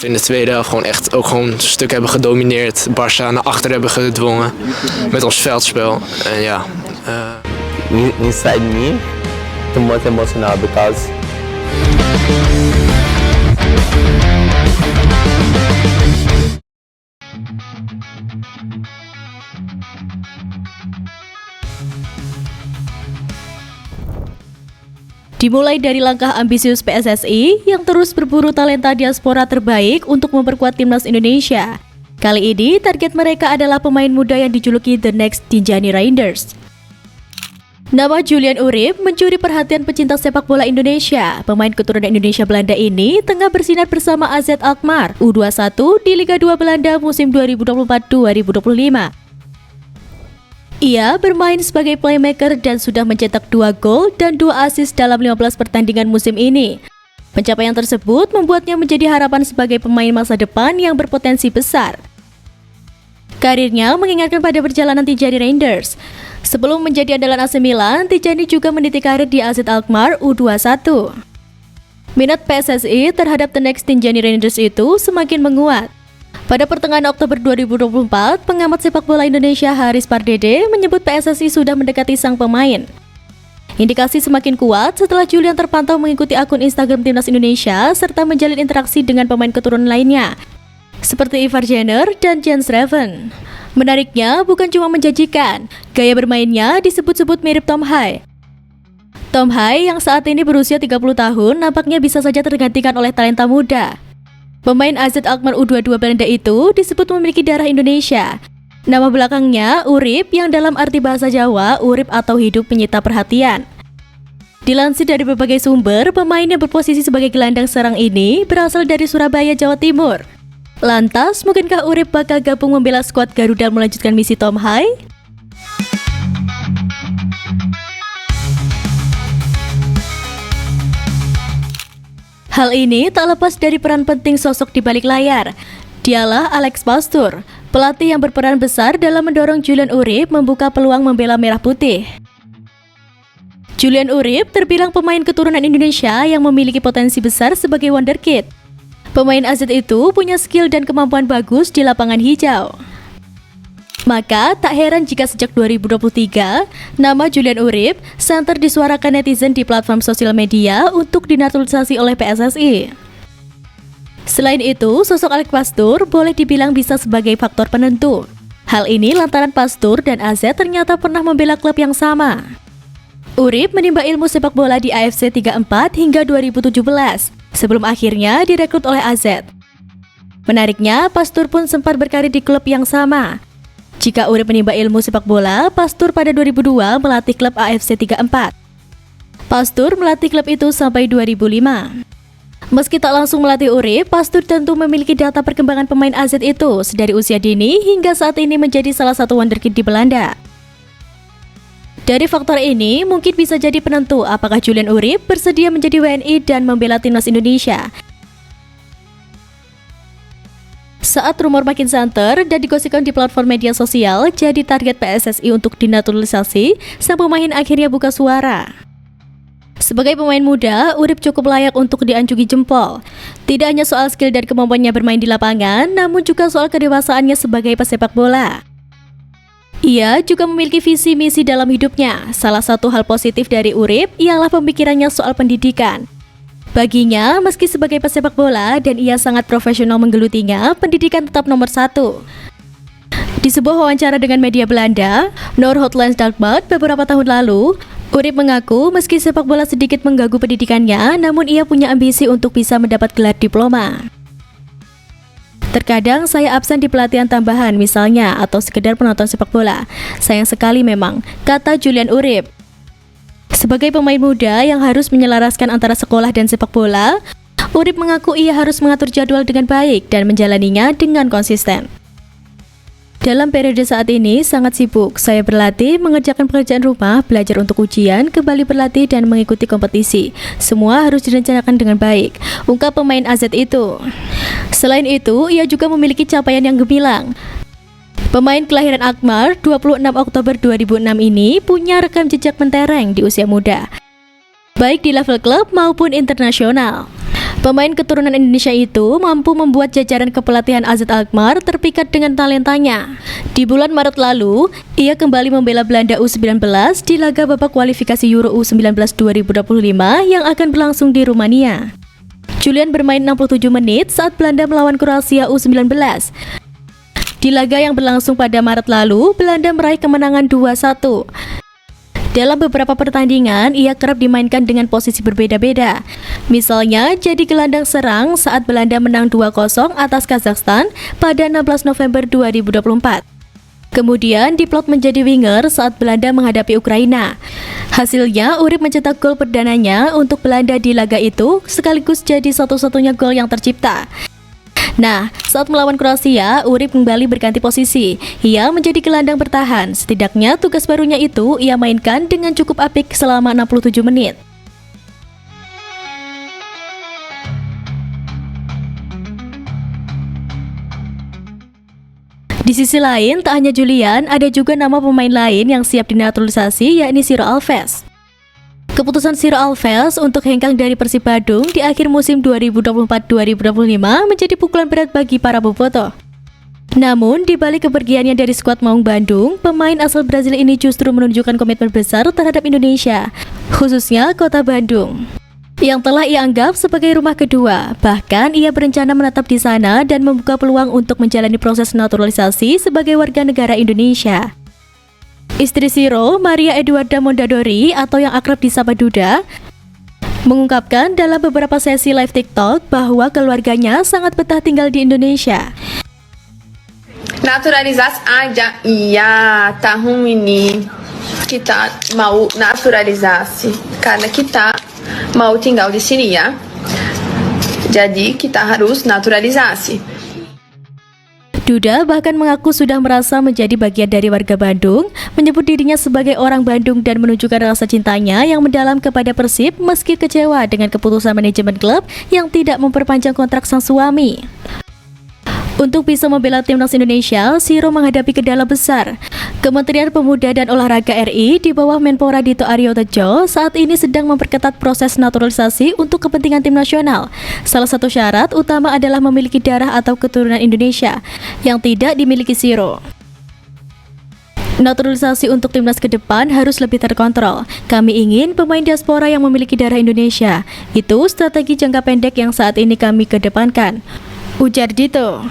In de tweede helft gewoon echt ook gewoon een stuk hebben gedomineerd. Barça naar achter hebben gedwongen met ons veldspel. En ja. Inside me, the most emotional because Dimulai dari langkah ambisius PSSI yang terus berburu talenta diaspora terbaik untuk memperkuat timnas Indonesia. Kali ini target mereka adalah pemain muda yang dijuluki The Next Tinjani Reinders. Nama Julian Urip mencuri perhatian pecinta sepak bola Indonesia. Pemain keturunan Indonesia Belanda ini tengah bersinar bersama AZ Alkmaar U21 di Liga 2 Belanda musim 2024-2025. Ia bermain sebagai playmaker dan sudah mencetak 2 gol dan 2 assist dalam 15 pertandingan musim ini. Pencapaian tersebut membuatnya menjadi harapan sebagai pemain masa depan yang berpotensi besar. Karirnya mengingatkan pada perjalanan Tinjani Reinders. Sebelum menjadi andalan AC Milan, Tinjani juga meniti karir di AZ Alkmaar U21. Minat PSSI terhadap The Next Tinjani Reinders itu semakin menguat. Pada pertengahan Oktober 2024, pengamat sepak bola Indonesia Haris Pardede menyebut PSSI sudah mendekati sang pemain. Indikasi semakin kuat setelah Julian terpantau mengikuti akun Instagram Timnas Indonesia serta menjalin interaksi dengan pemain keturunan lainnya, seperti Ivar Jenner dan Jens Reven. Menariknya, bukan cuma menjanjikan, gaya bermainnya disebut-sebut mirip Tom Hai. Tom Hai yang saat ini berusia 30 tahun nampaknya bisa saja tergantikan oleh talenta muda. Pemain AZ Alkmaar U22 Belanda itu disebut memiliki darah Indonesia. Nama belakangnya Urip yang dalam arti bahasa Jawa, urip atau hidup menyita perhatian. Dilansir dari berbagai sumber, pemain yang berposisi sebagai gelandang serang ini berasal dari Surabaya, Jawa Timur. Lantas, mungkinkah Urip bakal gabung membela skuad Garuda melanjutkan misi Tom Hai? Hal ini tak lepas dari peran penting sosok di balik layar. Dialah Alex Pastoor, pelatih yang berperan besar dalam mendorong Julian Urip membuka peluang membela Merah Putih. Julian Urip terbilang pemain keturunan Indonesia yang memiliki potensi besar sebagai wonderkid. Pemain AZ itu punya skill dan kemampuan bagus di lapangan hijau. Maka tak heran jika sejak 2023, nama Julian Urip santer disuarakan netizen di platform sosial media untuk dinaturalisasi oleh PSSI. Selain itu, sosok Alex Pastoor boleh dibilang bisa sebagai faktor penentu. Hal ini lantaran Pastoor dan AZ ternyata pernah membela klub yang sama. Urip menimba ilmu sepak bola di AFC 34 hingga 2017, sebelum akhirnya direkrut oleh AZ. Menariknya, Pastoor pun sempat berkarir di klub yang sama. Jika Urip menimba ilmu sepak bola, Pastoor pada 2002 melatih klub AFC 34. Pastoor melatih klub itu sampai 2005. Meski tak langsung melatih Urip, Pastoor tentu memiliki data perkembangan pemain AZ itu dari usia dini hingga saat ini menjadi salah satu wonderkid di Belanda. Dari faktor ini, mungkin bisa jadi penentu apakah Julian Urip bersedia menjadi WNI dan membela timnas Indonesia. Saat rumor makin santer dan digosipkan di platform media sosial jadi target PSSI untuk dinaturalisasi, sang pemain akhirnya buka suara. Sebagai pemain muda, Urip cukup layak untuk dianjungi jempol. Tidak hanya soal skill dan kemampuannya bermain di lapangan, namun juga soal kedewasaannya sebagai pesepak bola. Ia juga memiliki visi misi dalam hidupnya. Salah satu hal positif dari Urip ialah pemikirannya soal pendidikan. Baginya, meski sebagai pesepak bola dan ia sangat profesional menggelutinya, pendidikan tetap nomor 1. Di sebuah wawancara dengan media Belanda, Noord-Hollands Dagblad beberapa tahun lalu, Urip mengaku meski sepak bola sedikit mengganggu pendidikannya, namun ia punya ambisi untuk bisa mendapat gelar diploma. Terkadang saya absen di pelatihan tambahan misalnya atau sekedar penonton sepak bola. Sayang sekali memang, kata Julian Urip. Sebagai pemain muda yang harus menyelaraskan antara sekolah dan sepak bola, Urip mengaku ia harus mengatur jadwal dengan baik dan menjalaninya dengan konsisten. Dalam periode saat ini sangat sibuk, saya berlatih, mengerjakan pekerjaan rumah, belajar untuk ujian, kembali berlatih dan mengikuti kompetisi. Semua harus direncanakan dengan baik, ungkap pemain AZ itu. Selain itu, ia juga memiliki capaian yang gemilang. Pemain kelahiran Alkmaar 26 Oktober 2006 ini punya rekam jejak mentereng di usia muda, baik di level klub maupun internasional. Pemain keturunan Indonesia itu mampu membuat jajaran kepelatihan AZ Alkmaar terpikat dengan talentanya. Di bulan Maret lalu, ia kembali membela Belanda U19 di laga babak kualifikasi Euro U19 2025 yang akan berlangsung di Rumania. Julian bermain 67 menit saat Belanda melawan Kroasia U19. Di laga yang berlangsung pada Maret lalu, Belanda meraih kemenangan 2-1. Dalam beberapa pertandingan, ia kerap dimainkan dengan posisi berbeda-beda. Misalnya, jadi gelandang serang saat Belanda menang 2-0 atas Kazakhstan pada 16 November 2024. Kemudian diplot menjadi winger saat Belanda menghadapi Ukraina. Hasilnya, Urip mencetak gol perdananya untuk Belanda di laga itu, sekaligus jadi satu-satunya gol yang tercipta. Nah, saat melawan Kroasia, Urip kembali berganti posisi. Ia menjadi gelandang bertahan. Setidaknya tugas barunya itu ia mainkan dengan cukup apik selama 67 menit. Di sisi lain, tak hanya Julian, ada juga nama pemain lain yang siap dinaturalisasi, yakni Ciro Alves. Keputusan Ciro Alves untuk hengkang dari Persib Bandung di akhir musim 2024-2025 menjadi pukulan berat bagi para bobotoh. Namun, di balik kepergiannya dari skuad Maung Bandung, pemain asal Brazil ini justru menunjukkan komitmen besar terhadap Indonesia, khususnya kota Bandung, yang telah ia anggap sebagai rumah kedua. Bahkan, ia berencana menetap di sana dan membuka peluang untuk menjalani proses naturalisasi sebagai warga negara Indonesia. Istri Ciro, Maria Eduarda Mondadori atau yang akrab disapa Duda, mengungkapkan dalam beberapa sesi live TikTok bahwa keluarganya sangat betah tinggal di Indonesia. Naturalisasi aja, iya, tahun ini kita mau naturalisasi karena kita mau tinggal di sini ya. Jadi kita harus naturalisasi. Duda bahkan mengaku sudah merasa menjadi bagian dari warga Bandung, menyebut dirinya sebagai orang Bandung dan menunjukkan rasa cintanya yang mendalam kepada Persib meski kecewa dengan keputusan manajemen klub yang tidak memperpanjang kontrak sang suami. Untuk bisa membela timnas Indonesia, Ciro menghadapi kendala besar. Kementerian Pemuda dan Olahraga RI di bawah Menpora Dito Aryo Tejo saat ini sedang memperketat proses naturalisasi untuk kepentingan tim nasional. Salah satu syarat utama adalah memiliki darah atau keturunan Indonesia yang tidak dimiliki Ciro. Naturalisasi untuk timnas ke depan harus lebih terkontrol. Kami ingin pemain diaspora yang memiliki darah Indonesia. Itu strategi jangka pendek yang saat ini kami kedepankan, ujar Dito.